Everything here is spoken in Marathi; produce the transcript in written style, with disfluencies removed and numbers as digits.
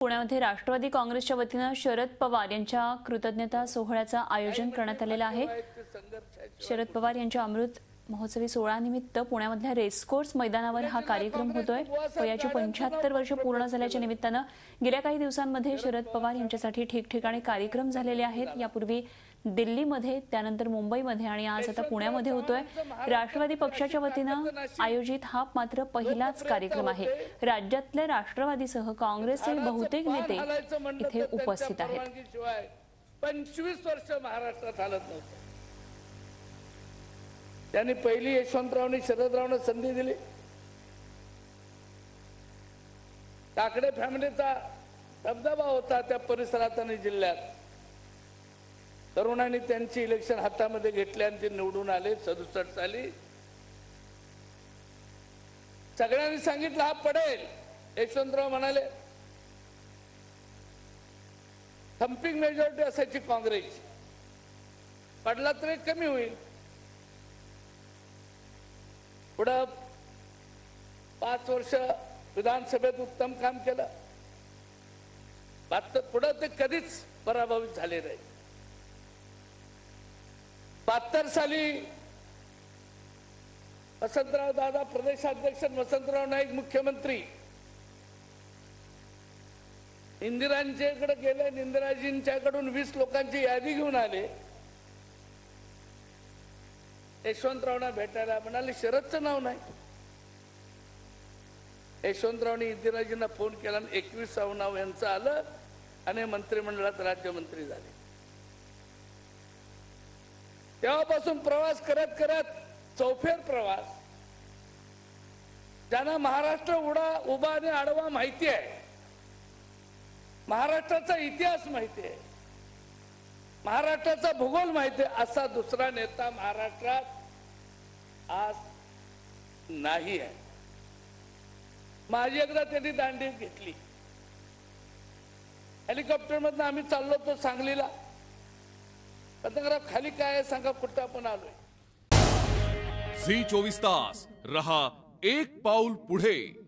पुण्यामध्ये राष्ट्रवादी काँग्रेसच्या वतीने शरद पवार यांच्या कृतज्ञता सोहळ्याचं आयोजन करण्यात आलेलं आहे। शरद पवार यांच्या अमृत महोत्सवी सोहळ्यानिमित्त पुण्यामधल्या रेसकोर्स मैदानावर हा कार्यक्रम होतोय। वयाची 75 वर्ष पूर्ण झाल्याच्या निमित्ताने गेल्या काही दिवसांमध्ये शरद पवार यांच्यासाठी ठिकठिकाणी कार्यक्रम झालेले आहेत। यापूर्वी दिल्लीमध्ये, त्यानंतर मुंबईमध्ये आणि आज आता पुण्यामध्ये होतोय। राष्ट्रवादी पक्षाच्या वतीने आयोजित हा मात्र पहिलाच कार्यक्रम आहे। राज्यातल्या राष्ट्रवादीसह काँग्रेसचे बहुतेक नेते इथे उपस्थित आहेत। 25 वर्ष महाराष्ट्रात हालत नव्हतं। त्यांनी पहिली यशवंतरावनी शरदरावना संधी दिली। काकडे फॅमिलीचा दबदबा होता त्या परिसरात आणि जिल्ह्यात। तरुणांनी त्यांची इलेक्शन हातामध्ये घेतली आणि ते निवडून आले 67 साली। सगळ्यांनी सांगितलं हा पडेल। यशवंतराव म्हणाले थम्पिंग मेजॉरिटी असायची काँग्रेस, पडला तरी कमी होईल। पुढे 5 वर्ष विधानसभेत उत्तम काम केलं। पुढे ते कधीच पराभूत झाले नाही। 72 साली वसंतराव दादा प्रदेशाध्यक्ष, वसंतराव नाईक मुख्यमंत्री। इंदिरांच्याकडे गेले, इंदिराजींच्याकडून 20 लोकांची यादी घेऊन आले। यशवंतरावना भेटायला म्हणाले शरदचं नाव नाही। यशवंतरावनी इंदिराजींना फोन केला आणि 21व नाव यांचं आलं आणि मंत्रिमंडळात राज्यमंत्री झाले। तेव्हापासून प्रवास करत करत चौफेर प्रवास। ज्यांना महाराष्ट्र उभा आणि आडवा माहिती आहे, महाराष्ट्राचा इतिहास माहिती आहे, महाराष्ट्राचा भूगोल माहिती आहे, असा दुसरा नेता महाराष्ट्रात आज नाही आहे। माझी एकदा त्यांनी दांडी घेतली। हेलिकॉप्टर मधून आम्ही चाललो होतो सांगलीला। खाली काय आहे सांगा, कुठं आपण आलोय। झी 24 तास रहा एक पाऊल पुढे।